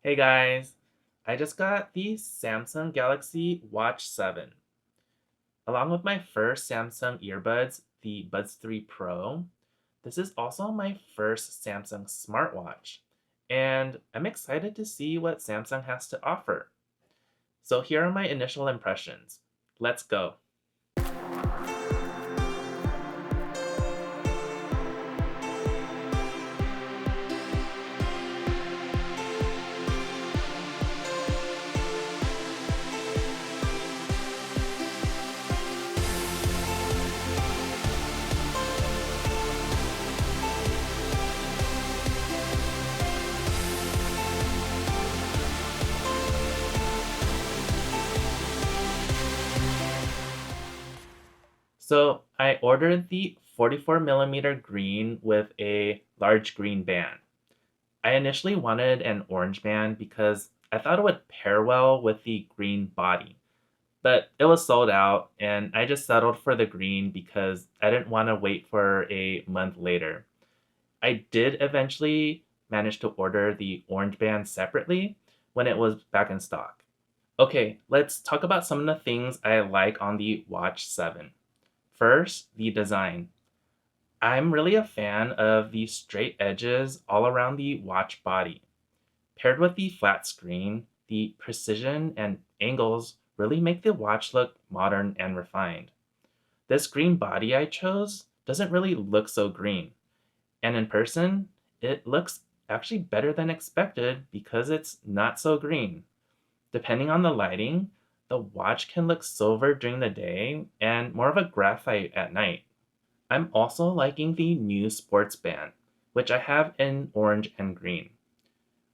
Hey guys, I just got the Samsung Galaxy Watch 7. Along with my first Samsung earbuds, the Buds 3 Pro, this is also my first Samsung smartwatch. And I'm excited to see what Samsung has to offer. So here are my initial impressions. Let's go. So I ordered the 44mm green with a large green band. I initially wanted an orange band because I thought it would pair well with the green body, but it was sold out and I just settled for the green because I didn't want to wait for a month later. I did eventually manage to order the orange band separately when it was back in stock. Okay, let's talk about some of the things I like on the Watch 7. First, the design. I'm really a fan of the straight edges all around the watch body. Paired with the flat screen, the precision and angles really make the watch look modern and refined. This green body I chose doesn't really look so green, and in person, it looks actually better than expected because it's not so green. Depending on the lighting, the watch can look silver during the day and more of a graphite at night. I'm also liking the new sports band, which I have in orange and green.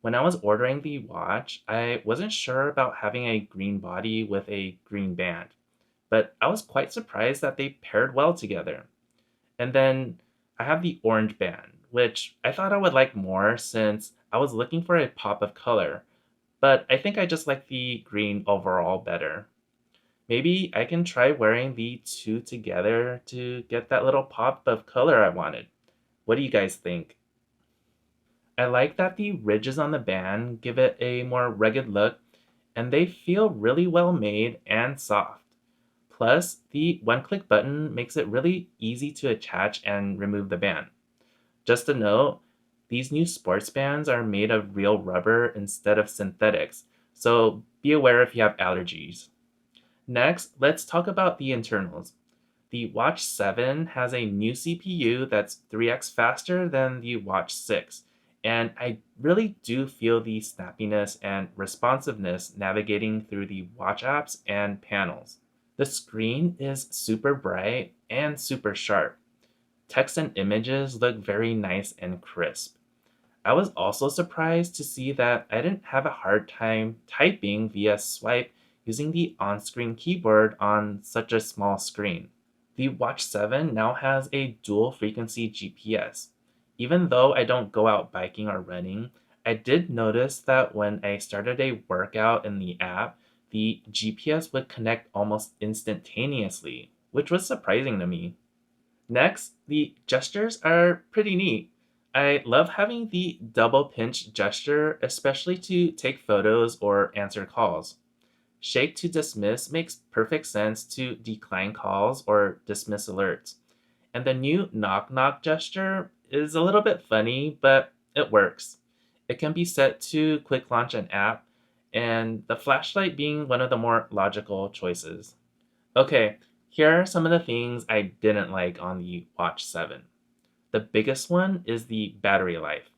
When I was ordering the watch, I wasn't sure about having a green body with a green band, but I was quite surprised that they paired well together. And then I have the orange band, which I thought I would like more since I was looking for a pop of color, but I think I just like the green overall better. Maybe I can try wearing the two together to get that little pop of color I wanted. What do you guys think? I like that the ridges on the band give it a more rugged look and they feel really well made and soft. Plus, the one click button makes it really easy to attach and remove the band. Just a note, these new sports bands are made of real rubber instead of synthetics, so be aware if you have allergies. Next, let's talk about the internals. The Watch 7 has a new CPU that's 3x faster than the Watch 6, and I really do feel the snappiness and responsiveness navigating through the watch apps and panels. The screen is super bright and super sharp. Text and images look very nice and crisp. I was also surprised to see that I didn't have a hard time typing via swipe using the on screen keyboard on such a small screen. The Watch 7 now has a dual frequency GPS. Even though I don't go out biking or running, I did notice that when I started a workout in the app, the GPS would connect almost instantaneously, which was surprising to me. Next, the gestures are pretty neat. I love having the double pinch gesture, especially to take photos or answer calls. Shake to dismiss makes perfect sense to decline calls or dismiss alerts. And the new knock knock gesture is a little bit funny, but it works. It can be set to quick launch an app, and the flashlight being one of the more logical choices. Okay, here are some of the things I didn't like on the Watch 7. The biggest one is the battery life.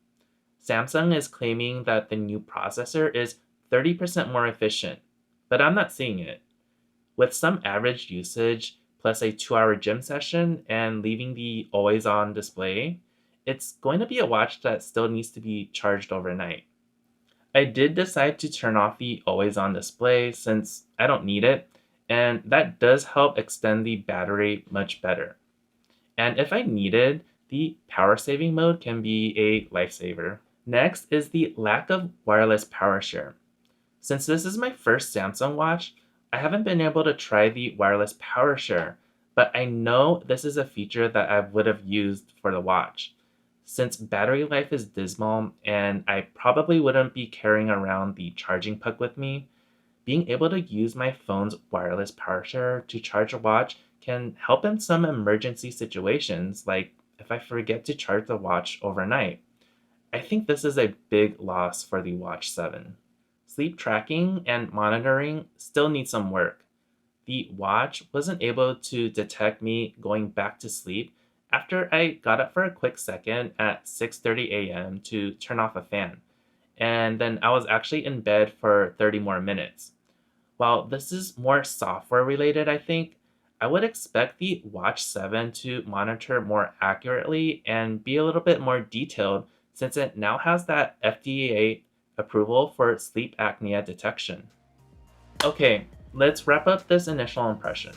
Samsung is claiming that the new processor is 30% more efficient, but I'm not seeing it. With some average usage, plus a 2-hour gym session, and leaving the always on display, it's going to be a watch that still needs to be charged overnight. I did decide to turn off the always on display since I don't need it, and that does help extend the battery much better. And if I needed, the power saving mode can be a lifesaver. Next is the lack of wireless power share. Since this is my first Samsung watch, I haven't been able to try the wireless PowerShare, but I know this is a feature that I would have used for the watch. Since battery life is dismal and I probably wouldn't be carrying around the charging puck with me, being able to use my phone's wireless PowerShare to charge a watch can help in some emergency situations, like if I forget to charge the watch overnight. I think this is a big loss for the Watch 7. Sleep tracking and monitoring still need some work. The watch wasn't able to detect me going back to sleep after I got up for a quick second at 6:30 a.m. to turn off a fan, and then I was actually in bed for 30 more minutes. While this is more software related, I think, I would expect the Watch 7 to monitor more accurately and be a little bit more detailed since it now has that FDA approval for sleep apnea detection. Okay, let's wrap up this initial impression.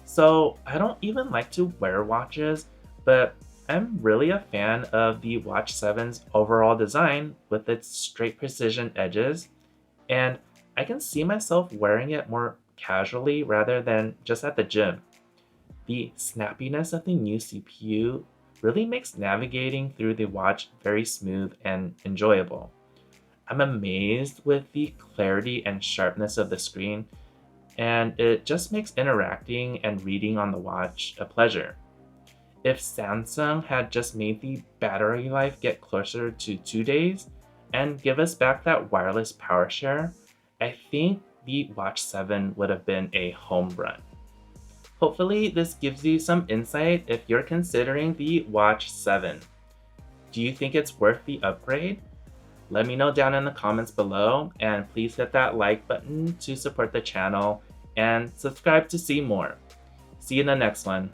So, I don't even like to wear watches, but I'm really a fan of the Watch 7's overall design with its straight precision edges, and I can see myself wearing it more casually rather than just at the gym. The snappiness of the new CPU really makes navigating through the watch very smooth and enjoyable. I'm amazed with the clarity and sharpness of the screen, and it just makes interacting and reading on the watch a pleasure. If Samsung had just made the battery life get closer to 2 days and give us back that wireless power share, I think the Watch 7 would have been a home run. Hopefully, this gives you some insight if you're considering the Watch 7. Do you think it's worth the upgrade? Let me know down in the comments below, and please hit that like button to support the channel and subscribe to see more. See you in the next one.